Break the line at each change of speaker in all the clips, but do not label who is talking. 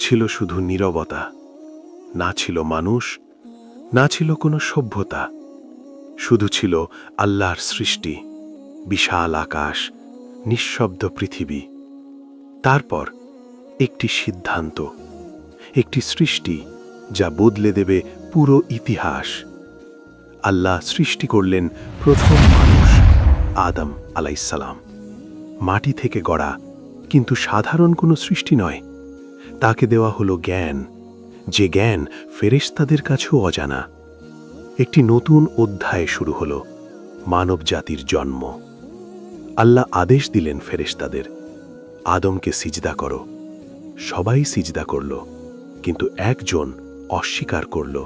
ছিল শুধু নীরবতা, না ছিল মানুষ, না ছিল কোনো সভ্যতা, শুধু ছিল আল্লাহর সৃষ্টি, বিশাল আকাশ, নিঃশব্দ পৃথিবী। তারপর একটি সিদ্ধান্ত, একটি সৃষ্টি যা বদলে দেবে পুরো ইতিহাস। আল্লাহ সৃষ্টি করলেন প্রথম মানুষ, আদম আলাইসালাম। মাটি থেকে গড়া, কিন্তু সাধারণ কোনো সৃষ্টি নয়। তাকে দেওয়া হলো জ্ঞান, যে জ্ঞান ফেরেশতাদের কাছেও অজানা। একটি নতুন অধ্যায় শুরু হলো, মানব জাতির জন্ম। আল্লাহ আদেশ দিলেন ফেরেশতাদের, আদমকে সিজদা করো। সবাই সিজদা করল, কিন্তু একজন অস্বীকার করল।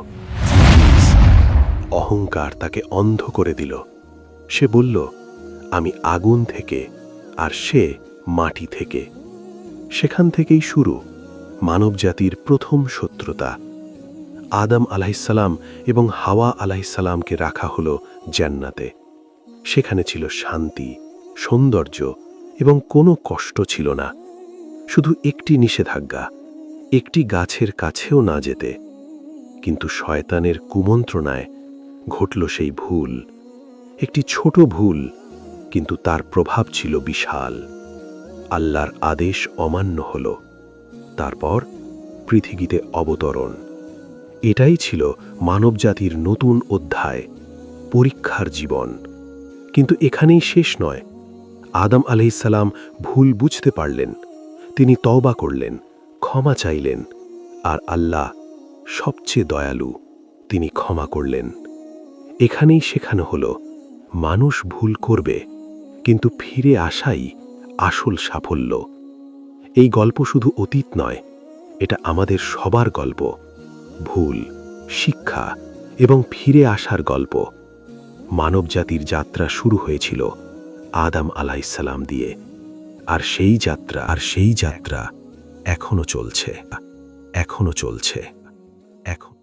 অহংকার তাকে অন্ধ করে দিল। সে বলল, আমি আগুন থেকে, আর সে মাটি থেকে। সেখান থেকেই শুরু মানবজাতির প্রথম শত্রুতা। আদম আলাইসাল্লাম এবং হাওয়া আলাইসাল্লামকে রাখা হলো জান্নাতে। সেখানে ছিল শান্তি, সৌন্দর্য এবং কোনো কষ্ট ছিল না। শুধু একটি নিষেধাজ্ঞা, একটি গাছের কাছেও না যেতে। কিন্তু শয়তানের কুমন্ত্রণায় ঘটল সেই ভুল। একটি ছোট ভুল, কিন্তু তার প্রভাব ছিল বিশাল। আল্লাহর আদেশ অমান্য হল। তারপর পৃথিবীতে অবতরণ। এটাই ছিল মানবজাতির নতুন অধ্যায়, পরীক্ষার জীবন। কিন্তু এখানেই শেষ নয়। আদম আলাইহিসসালাম ভুল বুঝতে পারলেন, তিনি তওবা করলেন, ক্ষমা চাইলেন, আর আল্লাহ সবচেয়ে দয়ালু, তিনি ক্ষমা করলেন। এখানেই শেখানো হলো, মানুষ ভুল করবে, কিন্তু ফিরে আসাই আসল সাফল্য। এই গল্প শুধু অতীত নয়, এটা আমাদের সবার গল্প। ভুল, শিক্ষা এবং ফিরে আসার গল্প। মানবজাতির যাত্রা শুরু হয়েছিল আদম আলাইহিসসালাম দিয়ে, আর সেই যাত্রা এখনো চলছে। এখন